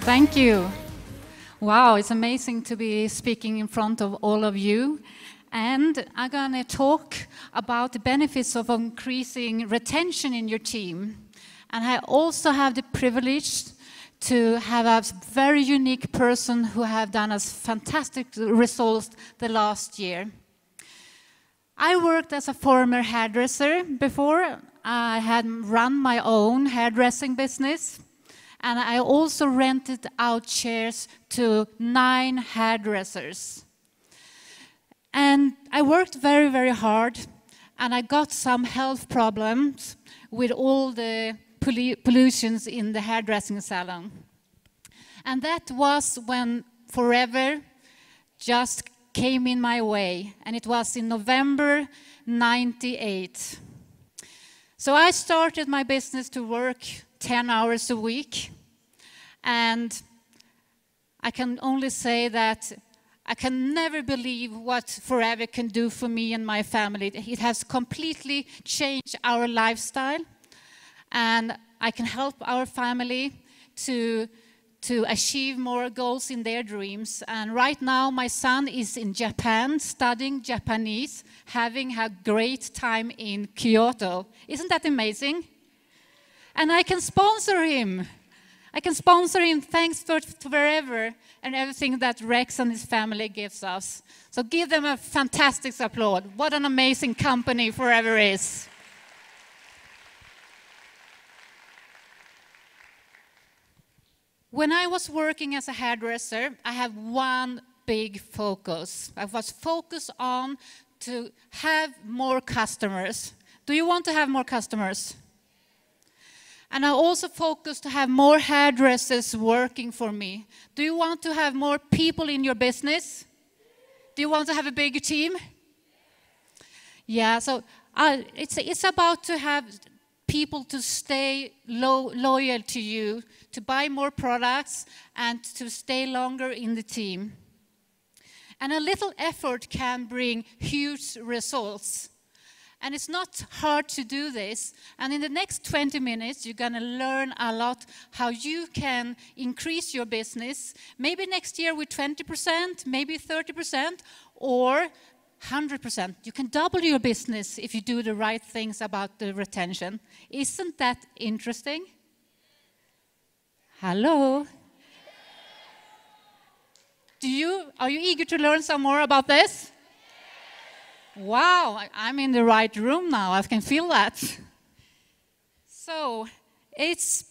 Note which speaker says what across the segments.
Speaker 1: Thank you. Wow, it's amazing to be speaking in front of all of you. And I'm going to talk about the benefits of increasing retention in your team. And I also have the privilege to have a very unique person who have done us fantastic results the last year. I worked as a former hairdresser before. I had run my own hairdressing business. And I also rented out chairs to 9 hairdressers. And I worked very, very hard. And I got some health problems with all the pollutions in the hairdressing salon. And that was when Forever just came in my way. And it was in November 98. So I started my business to work 10 hours a week. And I can only say that I can never believe what Forever can do for me and my family. It has completely changed our lifestyle. And I can help our family to achieve more goals in their dreams. And right now, my son is in Japan studying Japanese, having a great time in Kyoto. Isn't that amazing? And I can sponsor him. I can sponsor him thanks to Forever and everything that Rex and his family gives us. So give them a fantastic applause. What an amazing company Forever is. When I was working as a hairdresser, I had one big focus. I was focused on to have more customers. Do you want to have more customers? And I also focused to have more hairdressers working for me. Do you want to have more people in your business? Do you want to have a bigger team? Yeah, so it's about to have people to stay loyal to you, to buy more products, and to stay longer in the team. And a little effort can bring huge results. And it's not hard to do this. And in the next 20 minutes, you're going to learn a lot how you can increase your business. Maybe next year with 20%, maybe 30%, or 100%. You can double your business if you do the right things about the retention. Isn't that interesting? Hello? Are you eager to learn some more about this? Wow, I'm in the right room now. I can feel that. So it's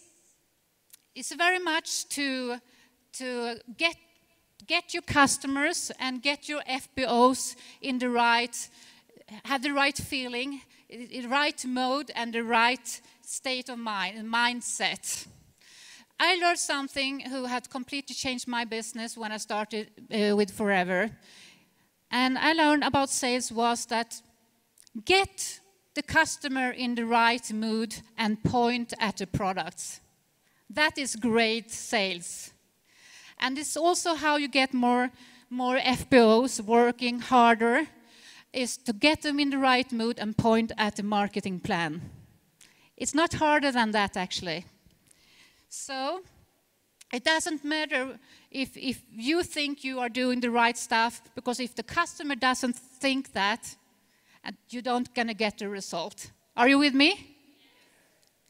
Speaker 1: very much to get your customers and get your FBOs in the have the right feeling, the right mode, and the right state of mind and mindset. I learned something who had completely changed my business when I started with Forever. And I learned about sales was that get the customer in the right mood and point at the products. That is great sales. And it's also how you get more FBOs working harder, is to get them in the right mood and point at the marketing plan. It's not harder than that, actually. So it doesn't matter if you think you are doing the right stuff, because if the customer doesn't think that, you don't gonna get the result. Are you with me?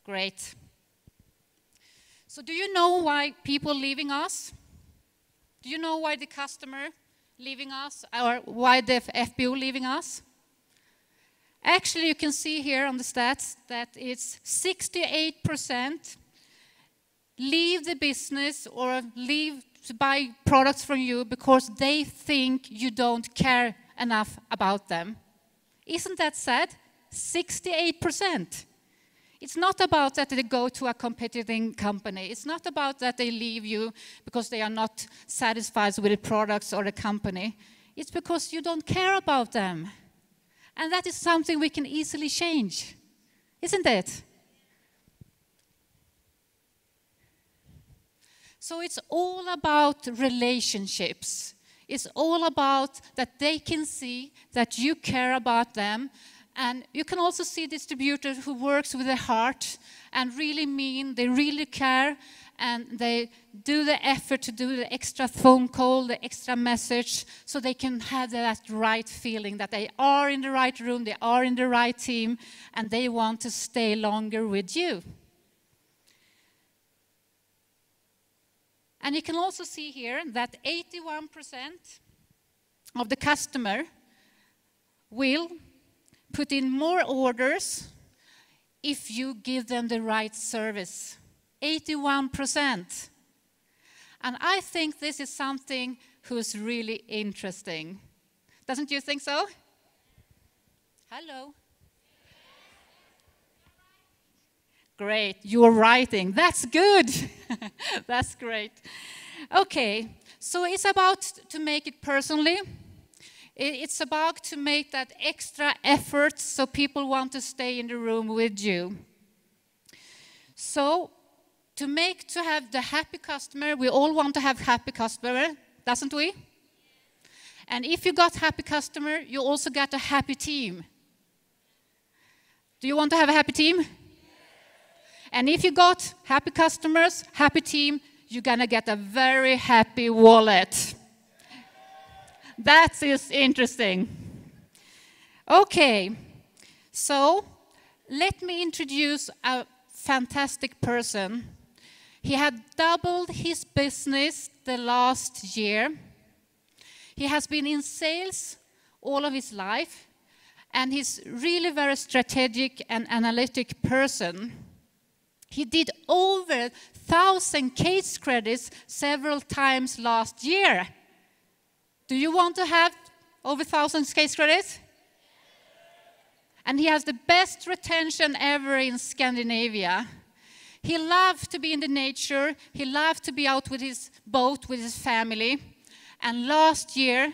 Speaker 1: Great. So do you know why people leaving us? Do you know why the customer leaving us, or why the FBO leaving us? Actually, you can see here on the stats that it's 68% leave the business or leave to buy products from you because they think you don't care enough about them. Isn't that sad? 68%. It's not about that they go to a competing company. It's not about that they leave you because they are not satisfied with the products or the company. It's because you don't care about them. And that is something we can easily change, isn't it? So it's all about relationships. It's all about that they can see that you care about them. And you can also see distributors who works with their heart and really mean, they really care, and they do the effort to do the extra phone call, the extra message, so they can have that right feeling that they are in the right room, they are in the right team, and they want to stay longer with you. And you can also see here that 81% of the customer will put in more orders if you give them the right service. 81%. And I think this is something who's really interesting. Doesn't you think so? Hello. Great, you're writing. That's good. That's great. Okay, so it's about to make it personally. It's about to make that extra effort so people want to stay in the room with you. So to have the happy customer, we all want to have happy customer, doesn't we? And if you got happy customer, you also got a happy team. Do you want to have a happy team? And if you got happy customers, happy team, you're gonna get a very happy wallet. That is interesting. Okay, so let me introduce a fantastic person. He had doubled his business the last year. He has been in sales all of his life, and he's really very strategic and analytic person. He did over 1,000 case credits several times last year. Do you want to have over 1,000 case credits? And he has the best retention ever in Scandinavia. He loved to be in the nature. He loved to be out with his boat with his family. And last year,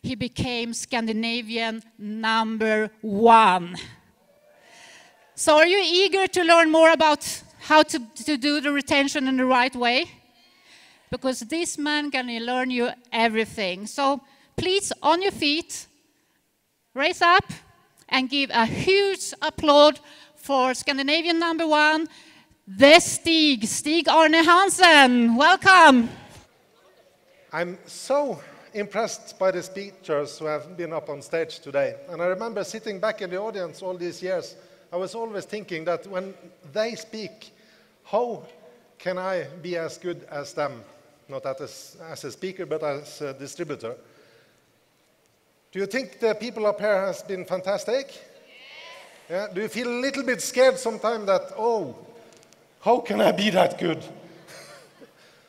Speaker 1: he became Scandinavian #1. So are you eager to learn more about how to do the retention in the right way? Because this man can learn you everything. So please, on your feet, raise up and give a huge applause for Scandinavian #1, the Stig Arne Hansen. Welcome.
Speaker 2: I'm so impressed by the speakers who have been up on stage today. And I remember sitting back in the audience all these years, I was always thinking that when they speak, how can I be as good as them? Not as a speaker, but as a distributor. Do you think the people up here has been fantastic? Yes. Yeah? Do you feel a little bit scared sometimes that, oh, how can I be that good?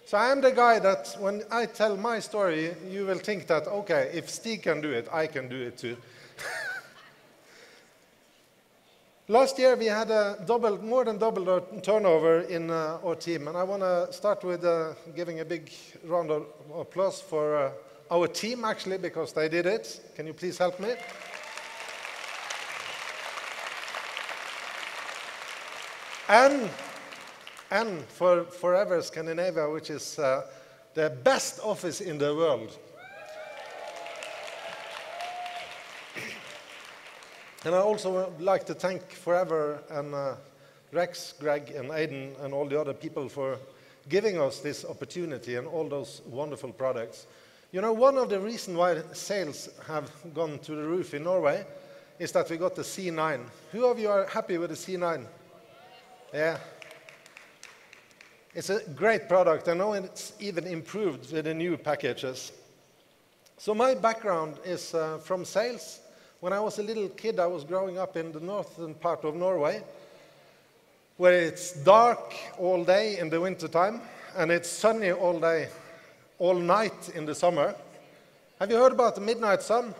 Speaker 2: So I am the guy that when I tell my story, you will think that, okay, if Stig can do it, I can do it too. Last year we had more than double the turnover in our team, and I want to start with giving a big round of applause for our team, actually, because they did it. Can you please help me? And for Forever Scandinavia, which is the best office in the world. And I also would like to thank Forever and Rex, Greg, and Aiden, and all the other people for giving us this opportunity and all those wonderful products. You know, one of the reasons why sales have gone to the roof in Norway is that we got the C9. Who of you are happy with the C9? Yeah. It's a great product. I know it's even improved with the new packages. So my background is from sales. When I was a little kid, I was growing up in the northern part of Norway, where it's dark all day in the wintertime, and it's sunny all day, all night in the summer. Have you heard about the midnight sun?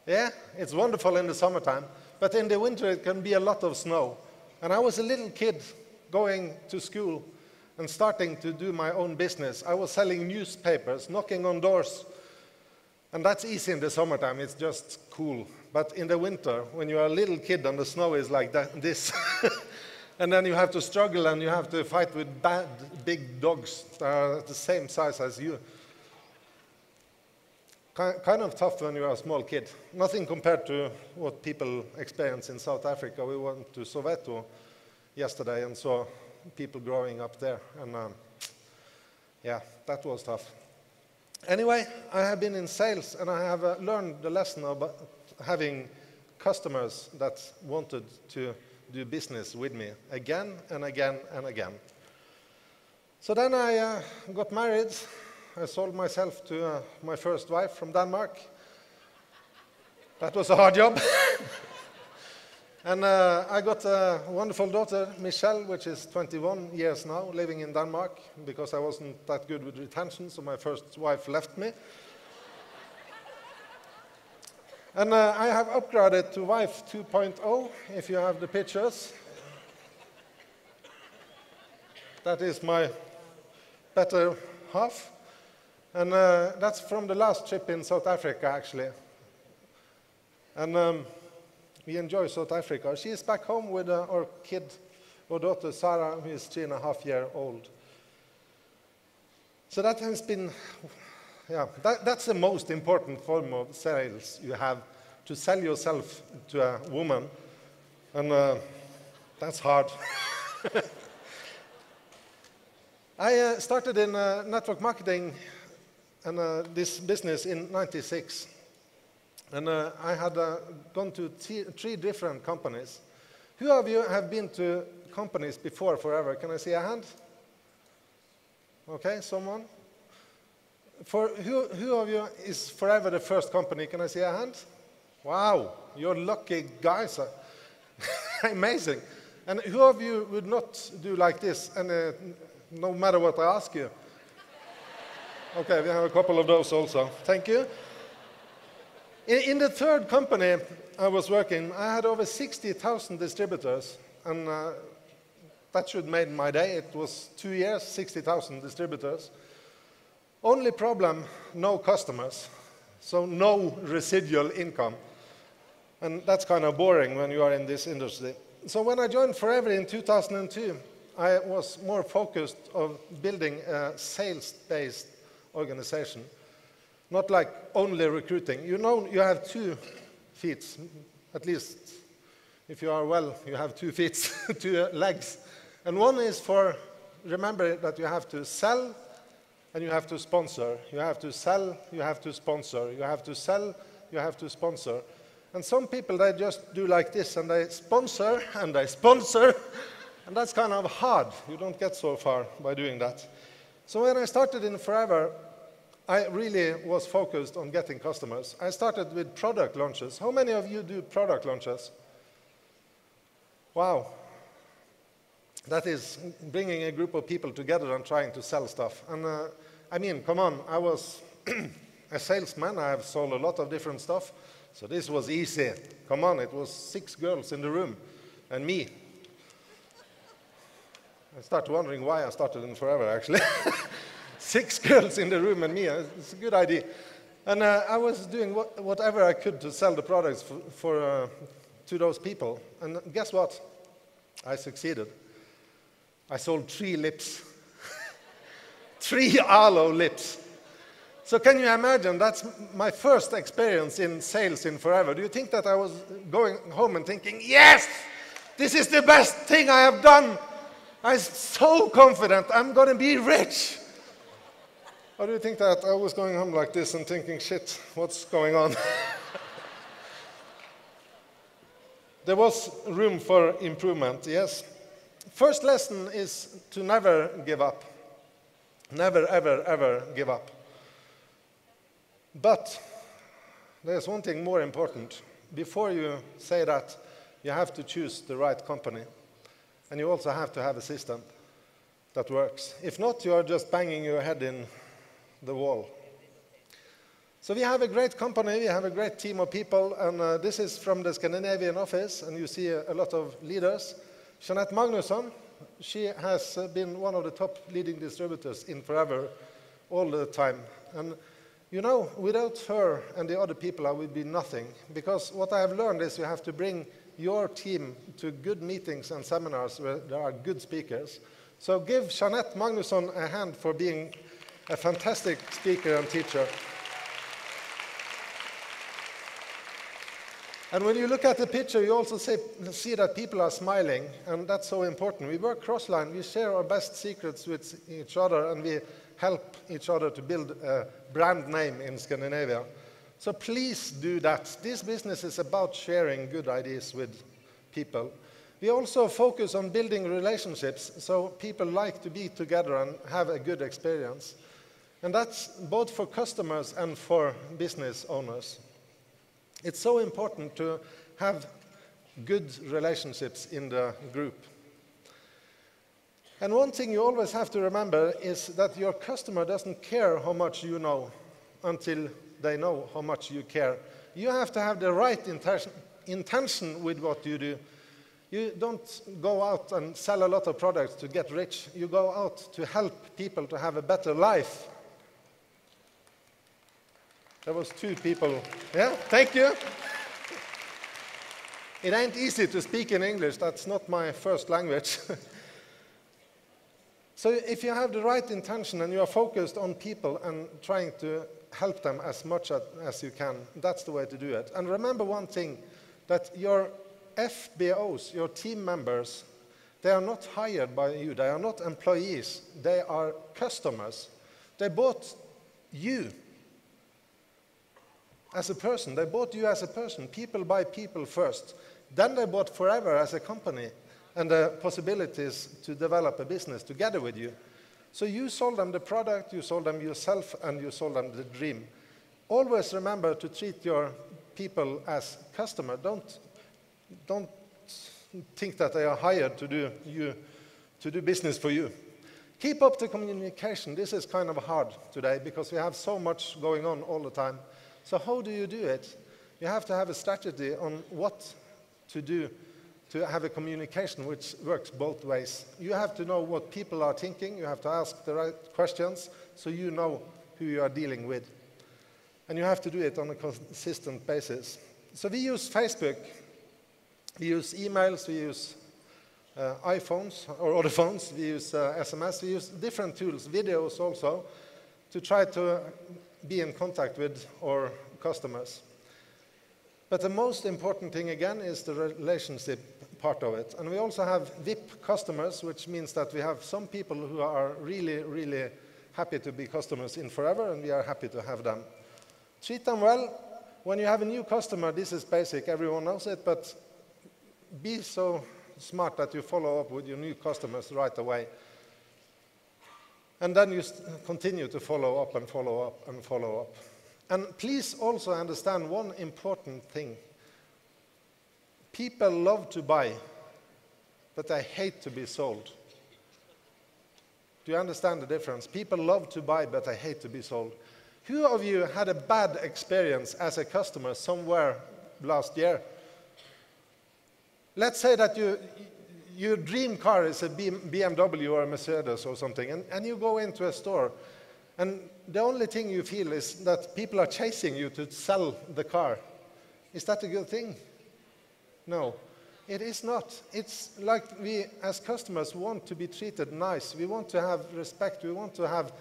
Speaker 2: Yeah, it's wonderful in the summertime, but in the winter it can be a lot of snow. And I was a little kid going to school and starting to do my own business. I was selling newspapers, knocking on doors. And that's easy in the summertime, it's just cool. But in the winter, when you're a little kid and the snow is like this, and then you have to struggle and you have to fight with bad, big dogs that are the same size as you. Kind of tough when you're a small kid. Nothing compared to what people experience in South Africa. We went to Soweto yesterday and saw people growing up there. And yeah, that was tough. Anyway, I have been in sales, and I have learned the lesson about having customers that wanted to do business with me again and again and again. So then I got married. I sold myself to my first wife from Denmark. That was a hard job. And I got a wonderful daughter, Michelle, which is 21 years now, living in Denmark, because I wasn't that good with retention, so my first wife left me. And I have upgraded to wife 2.0, if you have the pictures. That is my better half. And that's from the last trip in South Africa, actually. And we enjoy South Africa. She is back home with our kid, our daughter Sarah, who is 3.5 years old. So that has been, yeah, that's the most important form of sales you have, to sell yourself to a woman. And that's hard. I started in network marketing and this business in '96. And I had gone to 3 different companies. Who of you have been to companies before forever? Can I see a hand? Okay, someone? For who of you is forever the first company? Can I see a hand? Wow, you're lucky guys. Amazing. And who of you would not do like this, and no matter what I ask you? Okay, we have a couple of those also. Thank you. In the third company I was working, I had over 60,000 distributors, and that should have made my day. It was 2 years, 60,000 distributors. Only problem, no customers, so no residual income. And that's kind of boring when you are in this industry. So when I joined Forever in 2002, I was more focused on building a sales-based organization. Not like only recruiting. You know, you have 2 feet, at least if you are well, you have 2 feet, 2 legs. And one is for, remember that you have to sell and you have to sponsor. You have to sell, you have to sponsor. You have to sell, you have to sponsor. And some people, they just do like this, and they sponsor, and they sponsor, and that's kind of hard. You don't get so far by doing that. So when I started in Forever, I really was focused on getting customers. I started with product launches. How many of you do product launches? Wow. That is bringing a group of people together and trying to sell stuff. And I mean, come on, I was a salesman. I have sold a lot of different stuff. So this was easy. Come on, it was 6 girls in the room and me. I start wondering why I started in Forever, actually. 6 girls in the room and me. It's a good idea. And I was doing whatever I could to sell the products to those people. And guess what? I succeeded. I sold 3 lips. 3 aloe lips. So can you imagine? That's my first experience in sales in Forever. Do you think that I was going home and thinking, yes, this is the best thing I have done? I'm so confident I'm going to be rich. Or do you think that I was going home like this and thinking, shit, what's going on? There was room for improvement, yes. First lesson is to never give up. Never, ever, ever give up. But there's one thing more important. Before you say that, you have to choose the right company. And you also have to have a system that works. If not, you are just banging your head in the wall. So we have a great company, we have a great team of people, and this is from the Scandinavian office, and you see a lot of leaders. Jeanette Magnusson, she has been one of the top leading distributors in Forever all the time. And you know, without her and the other people, I would be nothing. Because what I have learned is you have to bring your team to good meetings and seminars where there are good speakers. So give Jeanette Magnusson a hand for being a fantastic speaker and teacher. And when you look at the picture, you also see that people are smiling, and that's so important. We work cross-line, we share our best secrets with each other, and we help each other to build a brand name in Scandinavia. So please do that. This business is about sharing good ideas with people. We also focus on building relationships, so people like to be together and have a good experience. And that's both for customers and for business owners. It's so important to have good relationships in the group. And one thing you always have to remember is that your customer doesn't care how much you know until they know how much you care. You have to have the right intention with what you do. You don't go out and sell a lot of products to get rich. You go out to help people to have a better life. There was 2 people. Yeah, thank you. It ain't easy to speak in English. That's not my first language. So if you have the right intention and you are focused on people and trying to help them as much as you can, that's the way to do it. And remember one thing, that your FBOs, your team members, they are not hired by you. They are not employees. They are customers. They bought you as a person. They bought you as a person. People buy people first. Then they bought Forever as a company and the possibilities to develop a business together with you. So you sold them the product, you sold them yourself, and you sold them the dream. Always remember to treat your people as customers. Don't think that they are hired to do business for you. Keep up the communication. This is kind of hard today because we have so much going on all the time. So how do you do it? You have to have a strategy on what to do to have a communication which works both ways. You have to know what people are thinking. You have to ask the right questions so you know who you are dealing with. And you have to do it on a consistent basis. So we use Facebook. We use emails. We use iPhones or other phones. We use SMS. We use different tools, videos also, to try to be in contact with our customers. But the most important thing, again, is the relationship part of it. And we also have VIP customers, which means that we have some people who are really, really happy to be customers in Forever, and we are happy to have them. Treat them well. When you have a new customer, this is basic. Everyone knows it, but be so smart that you follow up with your new customers right away. And then you continue to follow up and follow up and follow up. And please also understand one important thing. People love to buy, but they hate to be sold. Do you understand the difference? People love to buy, but they hate to be sold. Who of you had a bad experience as a customer somewhere last year? Let's say that your dream car is a BMW or a Mercedes or something, and you go into a store, and the only thing you feel is that people are chasing you to sell the car. Is that a good thing? No, it is not. It's like we, as customers, want to be treated nice. We want to have respect. We want to have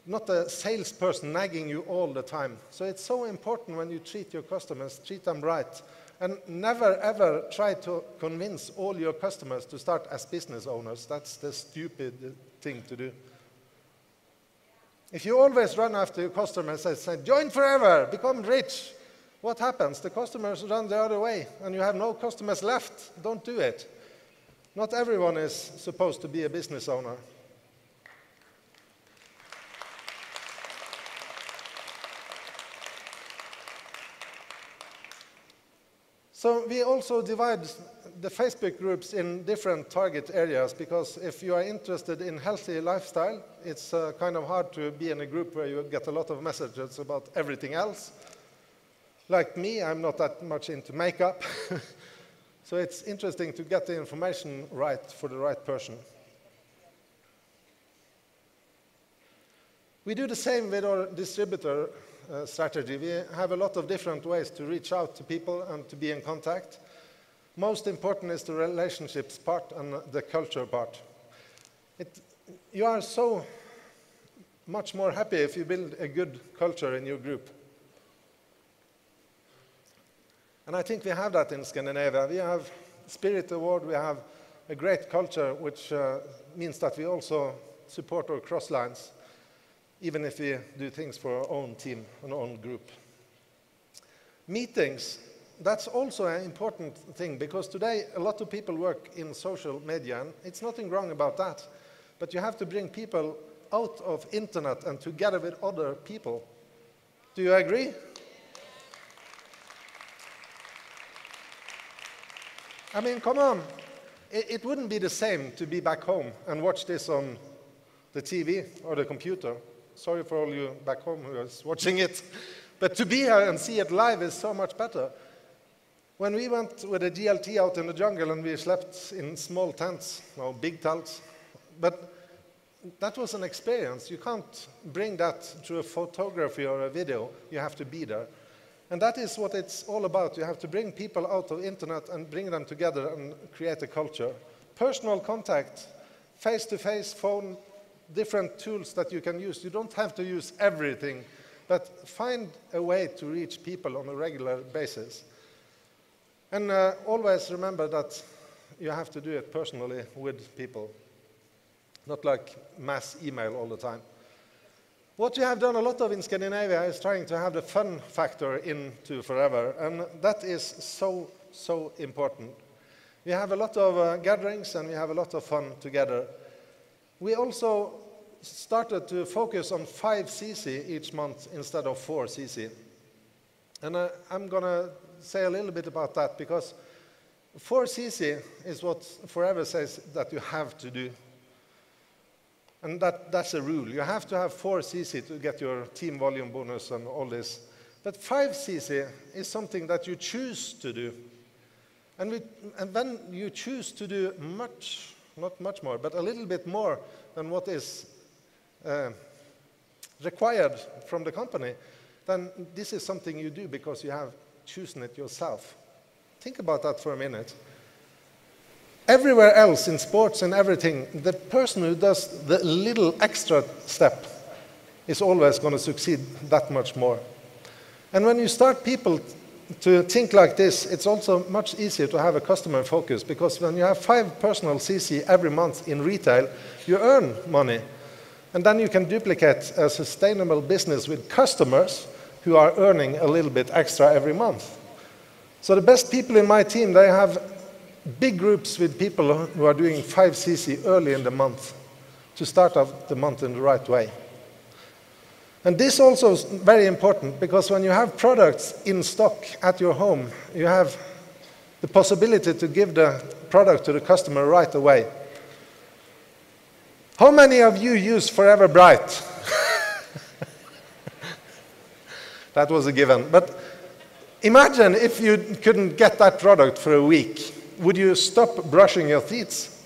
Speaker 2: not a salesperson nagging you all the time. So it's so important when you treat your customers, treat them right. And never, ever try to convince all your customers to start as business owners. That's the stupid thing to do. If you always run after your customers and say, join Forever, become rich, what happens? The customers run the other way, and you have no customers left. Don't do it. Not everyone is supposed to be a business owner. So we also divide the Facebook groups in different target areas, because if you are interested in healthy lifestyle, it's kind of hard to be in a group where you get a lot of messages about everything else. Like me, I'm not that much into makeup. So it's interesting to get the information right for the right person. We do the same with our distributor strategy. We have a lot of different ways to reach out to people and to be in contact. Most important is the relationships part and the culture part. You are so much more happy if you build a good culture in your group. And I think we have that in Scandinavia. We have Spirit Award, we have a great culture, which means that we also support our cross lines, even if we do things for our own team, our own group. Meetings, that's also an important thing, because today a lot of people work in social media, and it's nothing wrong about that. But you have to bring people out of internet and together with other people. Do you agree? I mean, come on. It wouldn't be the same to be back home and watch this on the TV or the computer. Sorry for all you back home who is watching it. But to be here and see it live is so much better. When we went with a GLT out in the jungle and we slept in small tents, no big tents, but that was an experience. You can't bring that through a photography or a video. You have to be there. And that is what it's all about. You have to bring people out of internet and bring them together and create a culture. Personal contact, face-to-face, phone, different tools that you can use. You don't have to use everything, but find a way to reach people on a regular basis. And always remember that you have to do it personally with people, not like mass email all the time. What we have done a lot of in Scandinavia is trying to have the fun factor into forever, and that is so, so important. We have a lot of gatherings and we have a lot of fun together. We also started to focus on 5 CC each month instead of 4 CC. And I'm going to say a little bit about that, because 4 CC is what Forever says that you have to do. And that's a rule. You have to have 4 CC to get your team volume bonus and all this. But 5 CC is something that you choose to do. And when you choose to do much, not much more, but a little bit more than what is required from the company, then this is something you do because you have chosen it yourself. Think about that for a minute. Everywhere else in sports and everything, the person who does the little extra step is always going to succeed that much more. And when you start people to think like this, it's also much easier to have a customer focus, because when you have 5 personal CC every month in retail, you earn money. And then you can duplicate a sustainable business with customers who are earning a little bit extra every month. So the best people in my team, they have big groups with people who are doing 5 CC early in the month to start off the month in the right way. And this also is very important, because when you have products in stock at your home, you have the possibility to give the product to the customer right away. How many of you use Forever Bright? That was a given. But imagine if you couldn't get that product for a week. Would you stop brushing your teeth?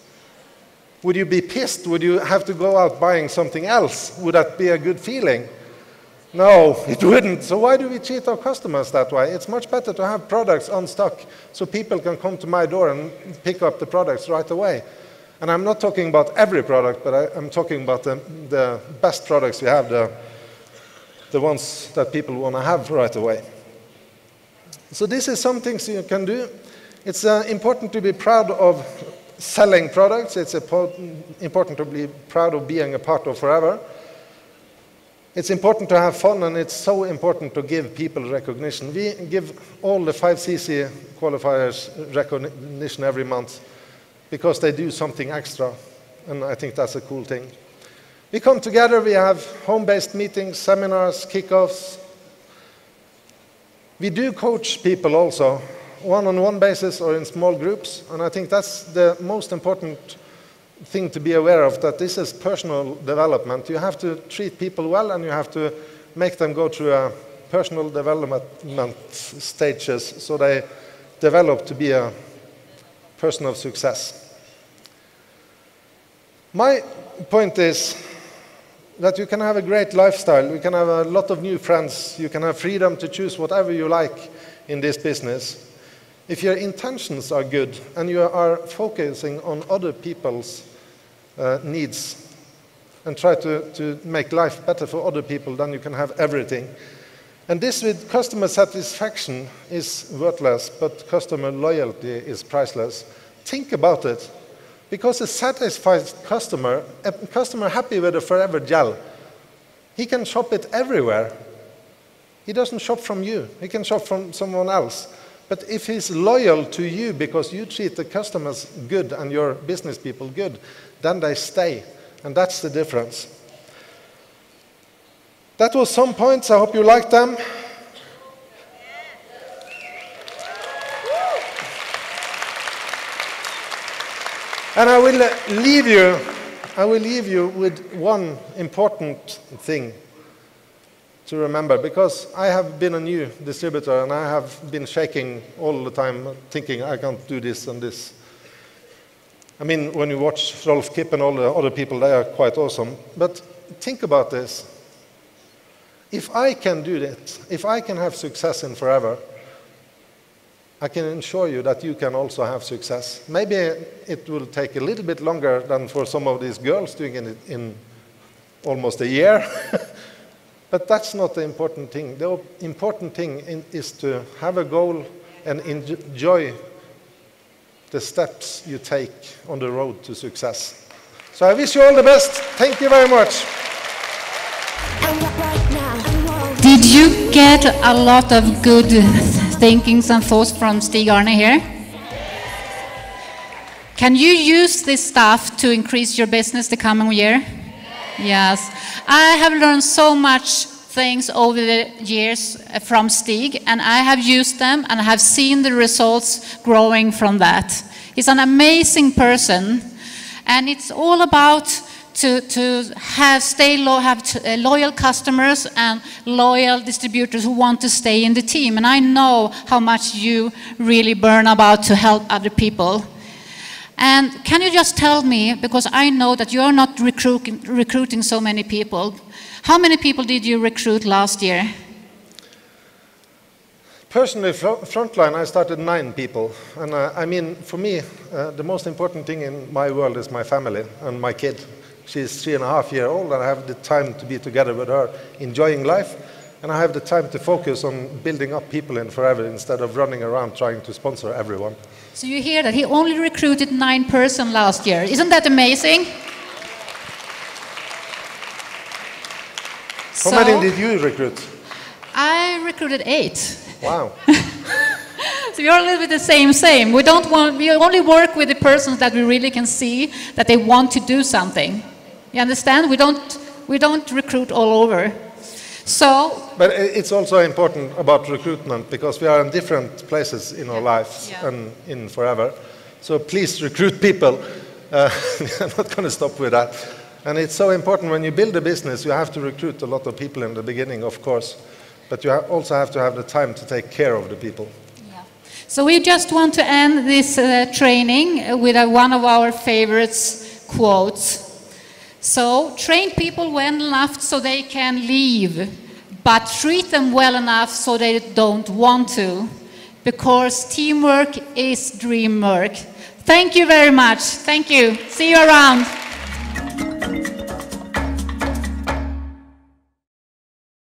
Speaker 2: Would you be pissed? Would you have to go out buying something else? Would that be a good feeling? No, it wouldn't. So why do we treat our customers that way? It's much better to have products on stock so people can come to my door and pick up the products right away. And I'm not talking about every product, but I'm talking about the best products we have, the ones that people want to have right away. So this is some things you can do. It's important to be proud of selling products. It's important to be proud of being a part of Forever. It's important to have fun, and it's so important to give people recognition. We give all the 5 CC qualifiers recognition every month because they do something extra, and I think that's a cool thing. We come together, we have home-based meetings, seminars, kickoffs. We do coach people also, one-on-one basis or in small groups, and I think that's the most important thing to be aware of, that this is personal development. You have to treat people well, and you have to make them go through a personal development stages so they develop to be a person of success. My point is that you can have a great lifestyle, you can have a lot of new friends, you can have freedom to choose whatever you like in this business. If your intentions are good and you are focusing on other people's needs and try to make life better for other people, then you can have everything. And this with customer satisfaction is worthless, but customer loyalty is priceless. Think about it. Because a satisfied customer, a customer happy with a forever gel, he can shop it everywhere. He doesn't shop from you. He can shop from someone else. But if he's loyal to you because you treat the customers good and your business people good, then they stay. And that's the difference. That was some points. I hope you liked them. And I will leave you with one important thing to remember, because I have been a new distributor and I have been shaking all the time, thinking I can't do this and this. I mean, when you watch Rolf Kipp and all the other people, they are quite awesome. But think about this. If I can do that, if I can have success in forever, I can assure you that you can also have success. Maybe it will take a little bit longer than for some of these girls doing it in almost a year. But that's not the important thing. The important thing is to have a goal and enjoy the steps you take on the road to success. So I wish you all the best. Thank you very much.
Speaker 1: Did you get a lot of good thinkings and thoughts from Stig Arne here? Can you use this stuff to increase your business the coming year? Yes. I have learned so much things over the years from Stig, and I have used them and I have seen the results growing from that. He's an amazing person, and it's all about to have loyal customers and loyal distributors who want to stay in the team. And I know how much you really burn about to help other people. And can you just tell me, because I know that you are not recruiting so many people, how many people did you recruit last year?
Speaker 2: Personally, frontline, I started 9 people. And I mean, for me, the most important thing in my world is my family and my kid. She's 3.5 years old, and I have the time to be together with her, enjoying life. And I have the time to focus on building up people in forever instead of running around trying to sponsor everyone.
Speaker 1: So you hear that he only recruited 9 persons last year. Isn't that amazing?
Speaker 2: How many did you recruit?
Speaker 1: I recruited 8.
Speaker 2: Wow.
Speaker 1: So we are a little bit the same. We only work with the persons that we really can see that they want to do something. You understand? We don't recruit all over. So,
Speaker 2: but it's also important about recruitment, because we are in different places in our lives and in forever. So please recruit people. I'm not going to stop with that. And it's so important when you build a business, you have to recruit a lot of people in the beginning, of course. But you also have to have the time to take care of the people.
Speaker 1: Yeah. So we just want to end this training with one of our favorite quotes. So, train people well enough so they can leave, but treat them well enough so they don't want to, because teamwork is dream work. Thank you very much. Thank you. See you around.